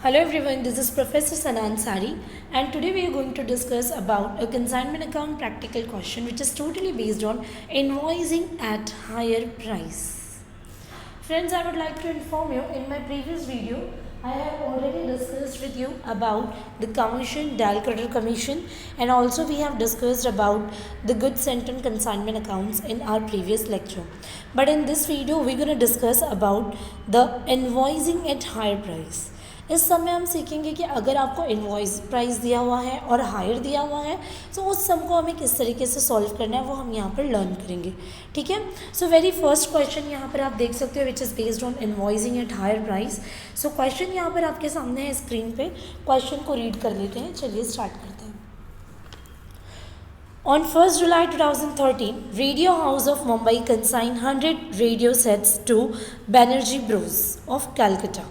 Hello everyone, this is Professor Sanan Sari and today we are going to discuss about a consignment account practical question which is totally based on invoicing at higher price. Friends, I would like to inform you in my previous video I have already discussed with you about the commission, dial credit commission, and also we have discussed about the goods sent on consignment accounts in our previous lecture. But in this video we are going to discuss about the invoicing at higher price. इस समय हम सीखेंगे कि अगर आपको invoice price दिया हुआ है और हायर दिया हुआ है तो उस सम को हमें किस तरीके से सॉल्व करना है वो हम यहाँ पर लर्न करेंगे. ठीक है. सो वेरी फर्स्ट क्वेश्चन यहाँ पर आप देख सकते हो which is based on invoicing at higher price. So question यहाँ पर आपके सामने है स्क्रीन पे. क्वेश्चन को रीड कर लेते हैं. चलिए स्टार्ट करते हैं. On 1st July 2013, Radio House of Mumbai consigned 100 radio sets to Banerjee Bros of Calcutta.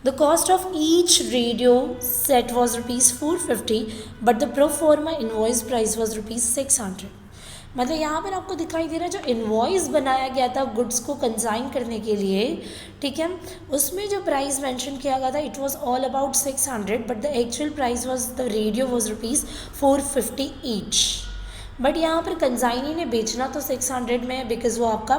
The cost of each radio set was rupees 450, but the pro forma invoice price was rupees 600. मतलब यहाँ पर आपको दिखाई दे रहा है जो invoice बनाया गया था गुड्स को कंसाइन करने के लिए, ठीक है, उसमें जो प्राइस मेंशन किया गया था it was all about 600, but the actual price was the radio was rupees 450 each. But यहाँ पर कंसाइनी ने बेचना तो 600 में है बिकॉज वो आपका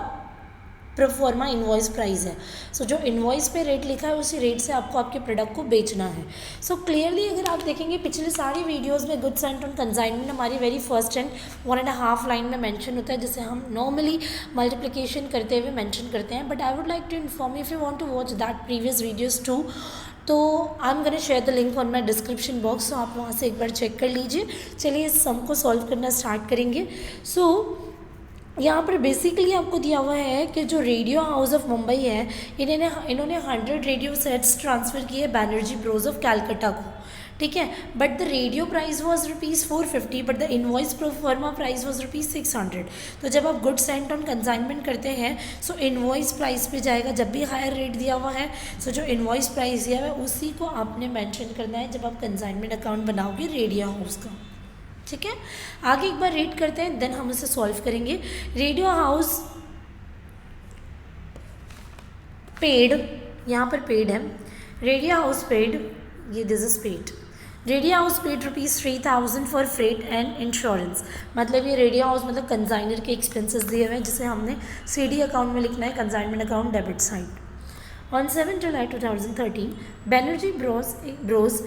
प्रोफॉर्मा इन्वॉइस प्राइस है. सो जो इन्वॉइस पे रेट लिखा है उसी रेट से आपको आपके प्रोडक्ट को बेचना है. सो क्लियरली अगर आप देखेंगे पिछले सारी वीडियोस में गुड्स सेंट ऑन कंसाइनमेंट हमारी वेरी फर्स्ट एंड 1.5 लाइन में मेंशन होता है जिसे हम नॉर्मली मल्टीप्लिकेशन करते हुए मेंशन करते हैं. But I would like to inform if you want to watch that previous videos too, तो I am gonna share the link on my description box. तो आप वहाँ से एक बार चेक कर लीजिए. चलिए इस सम को सॉल्व करना स्टार्ट करेंगे. सो यहाँ पर बेसिकली आपको दिया हुआ है कि जो रेडियो हाउस ऑफ मुंबई है इन्होंने 100 रेडियो सेट्स ट्रांसफ़र किए बैनर्जी ब्रोज ऑफ कैलकटा को. ठीक है. But the radio price was rupees 450, but the invoice proforma price was rupees 600. तो जब आप गुड सेंट ऑन कंसाइनमेंट करते हैं सो इनवॉइस प्राइस पे जाएगा जब भी हायर रेट दिया हुआ है. सो जो इनवॉइस प्राइस दिया हुआ है उसी को आपने मेंशन करना है जब आप कंसाइनमेंट अकाउंट बनाओगे रेडियो हाउस का. ठीक है. आगे एक बार रीड करते हैं देन हम इसे सॉल्व करेंगे. रेडियो हाउस पेड, यहाँ पर पेड है. रेडियो हाउस पेड, ये this is paid. Radio house paid rupees 3000 for freight and insurance. मतलब ये रेडियो हाउस मतलब कंसाइनर के एक्सपेंसेस दिए हुए हैं जिसे हमने CD अकाउंट में लिखना है, consignment account debit side. On 7 July 2013 Banerjee Bros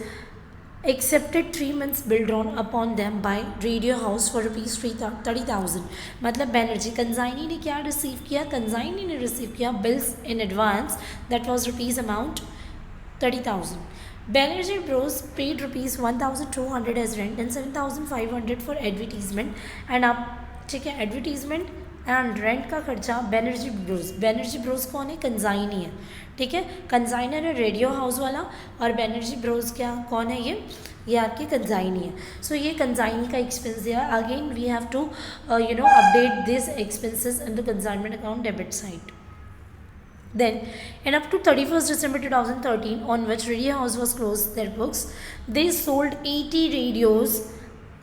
accepted 3 months bill drawn upon them by Radio House for rupees 30,000. मतलब बैनर्जी कंसाइनी ने क्या रिसीव किया? कंसाइनी ने रिसीव किया bills in advance that was rupees amount 30,000. Banerjee Bros paid rupees 1,200 as rent and 7,500 for advertisement. And आप ठीक है advertisement and rent का खर्चा बैनर्जी ब्रोस कौन है? कंसाइनी है. ठीक है. कंसाइनर है रेडियो हाउस वाला और बैनर्जी ब्रोस क्या कौन है? ये आपकी कंसाइनी है. सो ये कंसाइनी का एक्सपेंस दिया. Again we have to update this expenses in the consignment account debit side. Then, and up to 31st December 2013, on which Radio House was closed their books, they sold 80 radios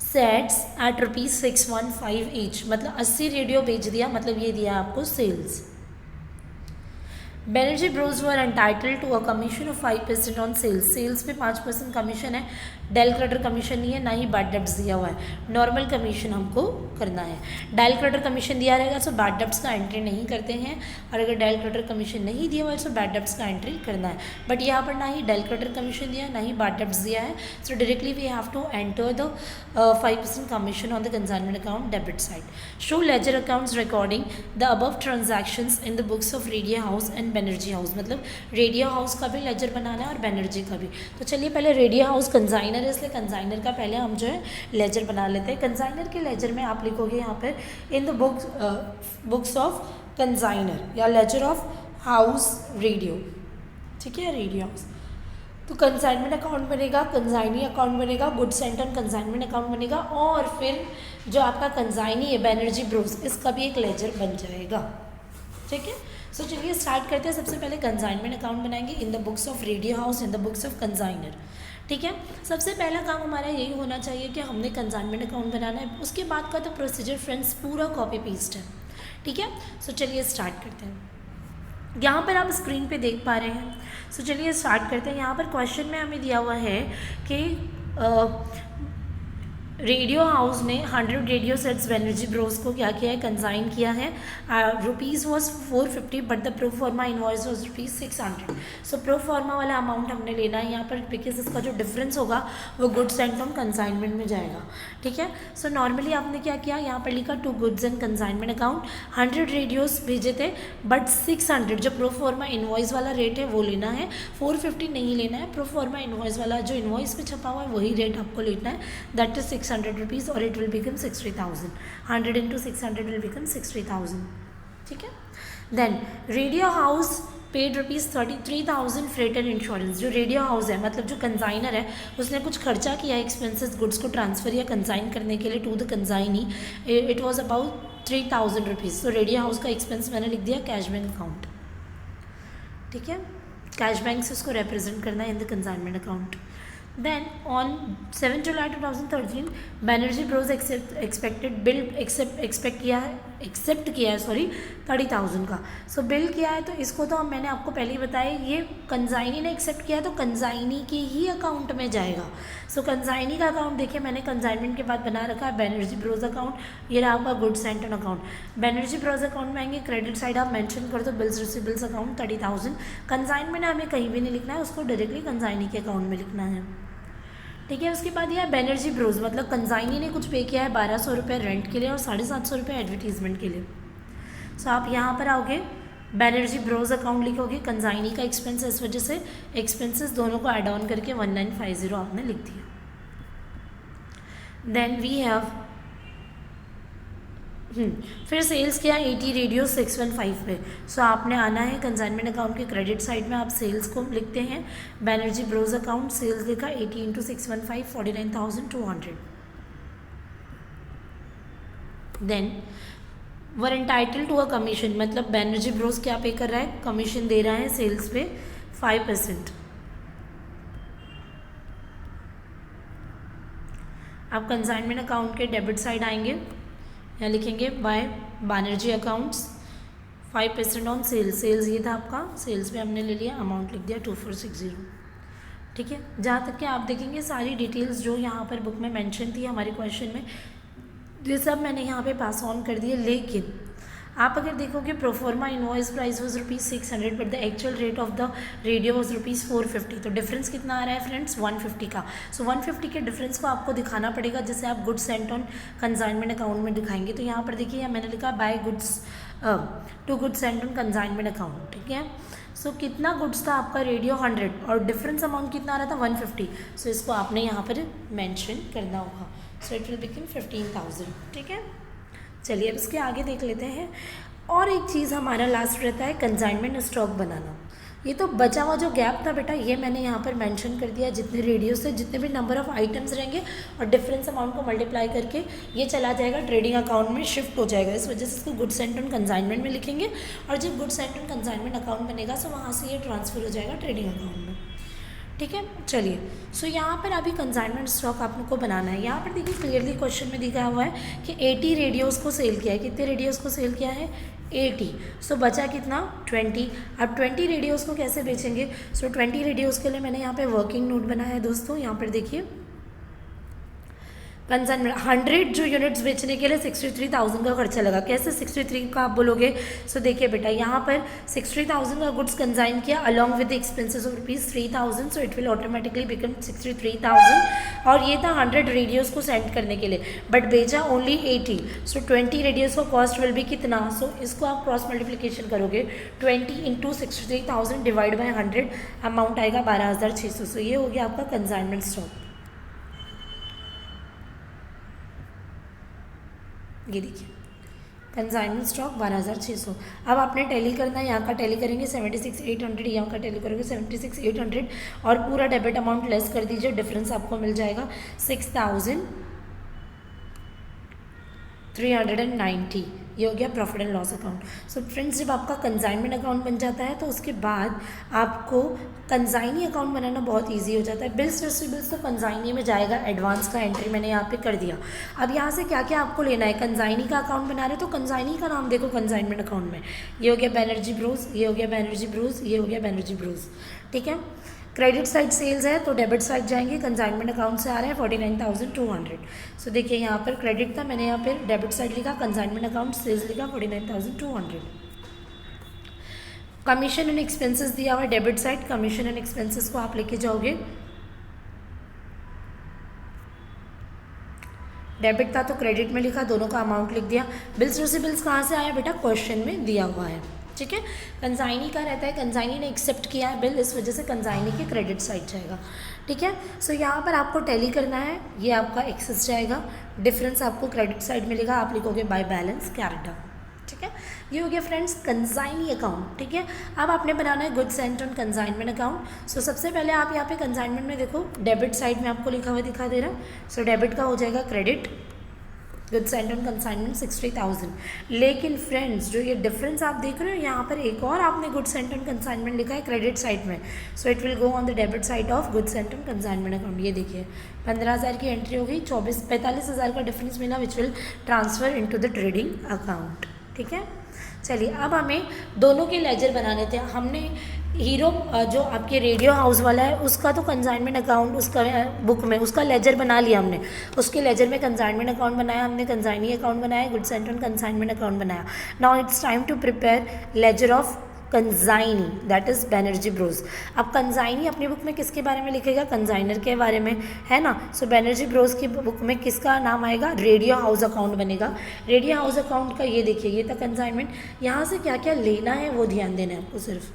sets at rupees 615 each. मतलब 80 radio बेच दिया. मतलब ये दिया आपको sales. Banerjee Bros were entitled to a commission of 5% on sales. Sales पे 5% commission है. Dial credit commission नहीं है, ना ही बैड डेब्ट्स दिया हुआ है. नॉर्मल कमीशन हमको करना है. डायल क्रेडिट कमीशन दिया रहेगा तो बैड डेब्ट्स का एंट्री नहीं करते हैं, और अगर डायल क्रेडिट कमीशन नहीं दिया हुआ है तो बैड डेब्ट्स का एंट्री करना है. बट यहाँ पर ना ही डायल क्रेडिट कमीशन दिया ना ही बैड डेब्ट्स दिया है. So directly we have to enter the 5% commission on the consignment account debit side. Show ledger accounts recording the above transactions in the books of radio house and Banerjee house. मतलब radio house का भी laser बनाना है और बैनर्जी का भी. तो चलिए पहले रेडियो हाउस कंसाइनर है इसलिए कंसाइनर का पहले हम जो है लेजर बना लेते हैं. कंसाइनर के लेजर में आप लिखोगे यहाँ पर in the books of consignor या लेजर ऑफ हाउस रेडियो. ठीक है. रेडियो हाउस तो कंसाइनमेंट अकाउंट बनेगा, कंसाइनी अकाउंट बनेगा, good sent on consignment account बनेगा, और फिर जो आपका कंसाइनी है बैनर्जी ब्रोस इसका भी एक लेजर बन जाएगा. ठीक है. सो चलिए स्टार्ट करते हैं. सबसे पहले कंसाइनमेंट अकाउंट बनाएंगे in the books of radio house, in the books of consignor. ठीक है. सबसे पहला काम हमारा यही होना चाहिए कि हमने कंसाइनमेंट अकाउंट बनाना है. उसके बाद का तो प्रोसीजर फ्रेंड्स पूरा कॉपी पेस्ट है. ठीक है. सो चलिए स्टार्ट करते हैं. यहाँ पर आप स्क्रीन पे देख पा रहे हैं। सो चलिए स्टार्ट करते हैं। यहाँ पर क्वेश्चन में हमें दिया हुआ है कि रेडियो हाउस ने 100 रेडियो सेट्स बेनर्जी ब्रोस को क्या किया है, कंसाइन किया है। Rupees was 450 but the pro फॉर्मा इनवॉइस वॉज ₹600। सो प्रो फॉर्मा वाला अमाउंट हमने लेना है यहाँ पर, बिकॉज इसका जो डिफरेंस होगा वो गुड्स एंड फ्रॉम कंसाइनमेंट में जाएगा। ठीक है। सो नॉर्मली आपने क्या किया, यहाँ पर लिखा to goods and consignment account, 100 radios भेजे थे बट 600 जो प्रो फॉर्मा इनवॉइस वाला रेट है वो लेना है, 450 नहीं लेना है। प्रो फॉर्मा इनवॉइस वाला जो इनवॉइस पे छपा हुआ है वही रेट आपको लेना है, दैट इज 600 रुपीज़ और it will become 60,000। 100 into 600 will become 60,000। ठीक है। Then radio house paid ₹33,000 freight and insurance. जो रेडियो हाउस है मतलब जो कंसाइनर है उसने कुछ खर्चा किया है एक्सपेंसेस गुड्स को ट्रांसफ़र या कंसाइन करने के लिए to the consignee, it was about 3,000 rupees. तो रेडियो हाउस का एक्सपेंस मैंने लिख दिया कैश बैंक अकाउंट। ठीक है। कैश बैंक से उसको रिप्रेजेंट करना है इन the consignment account. Then on 7 July 2013 Banerjee Bros expect किया है 30,000 का। सो बिल किया है तो इसको तो मैंने आपको पहले ही बताया, ये कंसाइनी ने एक्सेप्ट किया है तो कंसाइनी के ही अकाउंट में जाएगा। सो कंसाइनी का अकाउंट देखिए मैंने कंसाइनमेंट के बाद बना रखा है बैनर्जी ब्रोस अकाउंट, ये रहा आपका goods and account. Banerjee Bros account में आएंगे, क्रेडिट साइड आप मेंशन कर दो बिल्स रिसीवेबल्स अकाउंट 30,000। कंसाइनमेंट हमें कहीं भी नहीं लिखना है, उसको डायरेक्टली कंसाइनी के अकाउंट में लिखना है। ठीक है। उसके बाद यह बैनर्जी ब्रोस मतलब कंसाइनी ने कुछ पे किया है 1,200 रुपये रेंट के लिए और 750 रुपये एडवर्टीजमेंट के लिए। सो आप यहाँ पर आओगे, बैनर्जी ब्रोस अकाउंट लिखोगे, कंसाइनी का एक्सपेंस इस वजह से एक्सपेंसेस दोनों को ऐड ऑन करके 1950 आपने लिख दिया। देन वी हैव फिर सेल्स किया 80 रेडियो 615 पे। सो आपने आना है कंसाइनमेंट अकाउंट के क्रेडिट साइड में, आप सेल्स को लिखते हैं बैनर्जी ब्रोस अकाउंट, सेल्स लिखा 80 into 615 49,200। Then we're entitled to a commission मतलब बैनर्जी ब्रोस क्या पे कर रहा है, कमीशन दे रहा है सेल्स पे 5%। आप कंसाइनमेंट अकाउंट के डेबिट साइड आएंगे, यहाँ लिखेंगे by Banerjee accounts 5% on sales. Sales ये था आपका, सेल्स पे हमने ले लिया, अमाउंट लिख दिया 2460। ठीक है। जहाँ तक कि आप देखेंगे सारी डिटेल्स जो यहाँ पर बुक में मेंशन थी हमारे क्वेश्चन में, ये सब मैंने यहाँ पे पास ऑन कर दिया। लेकिन आप अगर देखोगे proforma invoice price was ₹600 but the actual rate of the radio was ₹450। तो डिफरेंस कितना आ रहा है फ्रेंड्स, 150 का। सो 150 के डिफरेंस को आपको दिखाना पड़ेगा, जैसे आप goods sent on consignment account में दिखाएंगे। तो यहाँ पर देखिए मैंने लिखा by goods to goods sent on consignment account. ठीक है। सो कितना गुड्स था आपका, रेडियो 100 और डिफरेंस अमाउंट कितना आ रहा था 150। सो इसको आपने यहाँ पर मैंशन करना होगा। So it will become 15,000। ठीक है। चलिए अब इसके आगे देख लेते हैं। और एक चीज़ हमारा लास्ट रहता है कंसाइनमेंट स्टॉक बनाना। ये तो बचा हुआ जो गैप था बेटा, ये मैंने यहाँ पर मेंशन कर दिया। जितने रेडियो से जितने भी नंबर ऑफ आइटम्स रहेंगे और डिफरेंस अमाउंट को मल्टीप्लाई करके ये चला जाएगा ट्रेडिंग अकाउंट में शिफ्ट हो जाएगा। इस वजह से इसको गुड्स एंड ऑन कंसाइनमेंट में लिखेंगे और जब goods and on consignment account बनेगा तो वहाँ से ये ट्रांसफर हो जाएगा ट्रेडिंग अकाउंट में। ठीक है। चलिए सो यहाँ पर अभी कंसाइनमेंट स्टॉक आप लोग को बनाना है। यहाँ पर देखिए क्लियरली क्वेश्चन में दिखा हुआ है कि 80 रेडियोज़ को सेल किया है। कितने रेडियोज़ को सेल किया है, 80। सो बचा कितना, 20। अब 20 रेडियोज़ को कैसे बेचेंगे, सो 20 रेडियोज़ के लिए मैंने यहाँ पे वर्किंग नोट बनाया है दोस्तों। यहाँ पर देखिए कंसाइनमेंट 100 जो यूनिट्स बेचने के लिए 63,000 का खर्चा लगा। कैसे 63 का आप बोलोगे, सो देखिए बेटा यहाँ पर 63,000 का गुड्स कंसाइन किया along with expenses of ₹3,000। So it will automatically become 63,000। और ये था 100 रेडियोज़ को सेंड करने के लिए, बट बेचा ओनली 80। सो 20 रेडियोज़ का कॉस्ट विल भी कितना, सो इसको आप क्रॉस मल्टीप्लिकेशन करोगे 20 इंटू 63,000 डिवाइड बाई 100, अमाउंट आएगा 12,600। सो ये हो गया आपका कंसाइनमेंट स्टॉक। ये देखिए कंसाइनमेंट स्टॉक 12,600। अब आपने टैली करना है, यहाँ का टैली करेंगे 76,800, यहाँ का टैली करोगे 76,800 और पूरा डेबिट अमाउंट लेस कर दीजिए, डिफरेंस आपको मिल जाएगा 6,390। ये हो गया profit and loss account. So friends, जब आपका कंसाइनमेंट अकाउंट बन जाता है तो उसके बाद आपको कंसाइनी अकाउंट बनाना बहुत ईजी हो जाता है। बिल्स रिसीवेबल्स तो कंसाइनी में जाएगा, एडवांस का एंट्री मैंने यहाँ पे कर दिया। अब यहाँ से क्या क्या आपको लेना है, कंसाइनी का अकाउंट बना रहे हो तो कंसाइनी का नाम देखो कंसाइनमेंट अकाउंट में, ये हो गया बैनर्जी ब्रोस, ये हो गया बैनर्जी ब्रोस, ये हो गया बैनर्जी ब्रोस, ठीक है। क्रेडिट साइड सेल्स है तो डेबिट साइड जाएंगे, कंसाइनमेंट अकाउंट से आ रहा है 49,200। सो देखिए यहाँ पर क्रेडिट था, मैंने यहाँ पर डेबिट साइड लिखा, कंसाइनमेंट अकाउंट सेल्स लिखा 49,200। कमीशन एंड एक्सपेंसेस दिया हुआ है debit side, commission and expenses को आप लेके जाओगे, डेबिट था तो क्रेडिट में लिखा, दोनों का अमाउंट लिख दिया। बिल्स रिसीवेबल्स कहाँ से आया बेटा, क्वेश्चन में दिया हुआ है, ठीक है। कंसाइनी का रहता है, कंसाइनी ने एक्सेप्ट किया है बिल, इस वजह से कंसाइनी के क्रेडिट साइड जाएगा, ठीक है। सो यहाँ पर आपको टैली करना है, ये आपका एक्सेस जाएगा, डिफरेंस आपको क्रेडिट साइड में लिखा, आप लिखोगे बाय बैलेंस कैरिड आउट, ठीक है। ये हो गया फ्रेंड्स कंसाइनी अकाउंट, ठीक है। अब आपने बनाना है goods sent on consignment account. So सबसे पहले आप यहाँ पे कंसाइनमेंट में देखो डेबिट साइड में आपको लिखा हुआ दिखा दे रहा है। सो डेबिट का हो जाएगा credit, goods sent on consignment 60,000। लेकिन फ्रेंड्स जो ये डिफरेंस आप देख रहे हो यहाँ पर एक और आपने गुड्स सेंट ऑन कंसाइनमेंट लिखा है क्रेडिट साइड में, so it will go on the debit side of goods sent on consignment account. ये देखिए 15,000 की एंट्री हो गई, 45,000 का डिफरेंस मिला which will transfer into the trading account, ठीक है। चलिए अब हमें दोनों के लेजर बनाने थे। हमने हीरो जो आपके रेडियो हाउस वाला है उसका तो कंसाइनमेंट अकाउंट उसका बुक में उसका लेजर बना लिया हमने, उसके लेजर में कंसाइनमेंट अकाउंट बनाया हमने, कंसाइनी अकाउंट बनाया, goods sent on consignment account बनाया। Now it's time to prepare ledger of consignee, that is Banerjee bros. अब कंसाइनी अपनी बुक में किसके बारे में लिखेगा, कंसाइनर के बारे में, है ना। सो बैनर्जी ब्रोस की बुक में किसका नाम आएगा, रेडियो हाउस अकाउंट बनेगा। रेडियो हाउस अकाउंट का ये देखिए, ये था कंसाइनमेंट। यहाँ से क्या क्या लेना है वो ध्यान देना है आपको सिर्फ।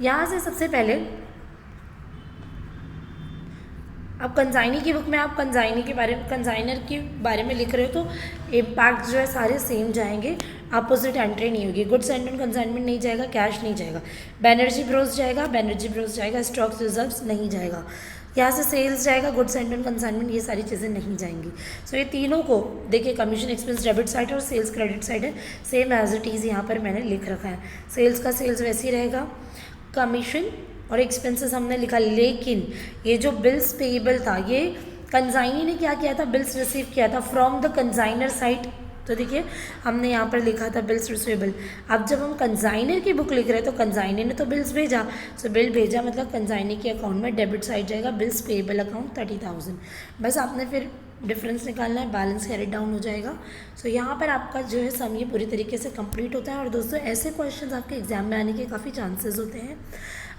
यहाँ से सबसे पहले अब कंसाइनी की बुक में आप कंसाइनी के बारे में, कंसाइनर के बारे में लिख रहे हो तो इम्पैक्ट जो है सारे सेम जाएंगे, अपोजिट एंट्री नहीं होगी। गुड्स सेंट ऑन कंसाइनमेंट नहीं जाएगा, कैश नहीं जाएगा, बैनर्जी ब्रोस जाएगा, बैनर्जी ब्रोस जाएगा, स्टॉक्स रिजर्व्स नहीं जाएगा, यहाँ से सेल्स जाएगा, गुड्स सेंट ऑन कंसाइनमेंट, ये सारी चीज़ें नहीं जाएंगी। सो ये तीनों को देखिए, कमीशन एक्सपेंस डेबिट साइड और सेल्स क्रेडिट साइड है, सेम एज इट इज़ यहाँ पर मैंने लिख रखा है। सेल्स का सेल्स वैसे ही रहेगा, कमीशन और एक्सपेंसेस हमने लिखा, लेकिन ये जो बिल्स पेएबल था ये कंसाइनी ने क्या किया था, बिल्स रिसीव किया था फ्रॉम द कंसाइनर साइड। तो देखिए हमने यहाँ पर लिखा था बिल्स रिसीवेबल। अब जब हम कंसाइनर की बुक लिख रहे हैं तो कंसाइनर ने तो बिल्स भेजा, सो बिल भेजा मतलब कंसाइनी के अकाउंट में डेबिट साइड जाएगा, बिल्स पेएबल अकाउंट 30,000। बस आपने फिर डिफरेंस निकालना है, बैलेंस कैरी डाउन हो जाएगा। सो यहाँ पर आपका जो है सम ये पूरी तरीके से कंप्लीट होता है। और दोस्तों ऐसे क्वेश्चंस आपके एग्जाम में आने के काफ़ी चांसेस होते हैं।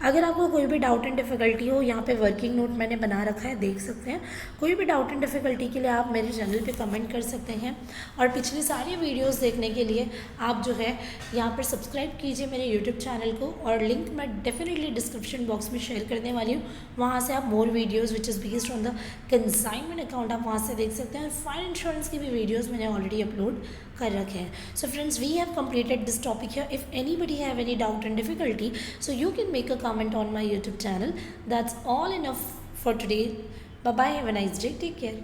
अगर आपको कोई भी डाउट एंड डिफ़िकल्टी हो, यहाँ पे वर्किंग नोट मैंने बना रखा है, देख सकते हैं। कोई भी डाउट एंड डिफ़िकल्टी के लिए आप मेरे चैनल पे कमेंट कर सकते हैं। और पिछली सारी वीडियोस देखने के लिए आप जो है यहाँ पर सब्सक्राइब कीजिए मेरे यूट्यूब चैनल को, और लिंक मैं डेफिनेटली डिस्क्रिप्शन बॉक्स में शेयर करने वाली हूँ। वहाँ से आप more videos which is based on the consignment account आप वहाँ से देख सकते हैं। फायर इंश्योरेंस की भी वीडियोज़ मैंने ऑलरेडी अपलोड कर रखे हैं। So friends, we have completed this topic here. If anybody have any doubt and difficulty, so you can make a comment on my YouTube channel. That's all enough for today. Bye bye, have a nice day, take care.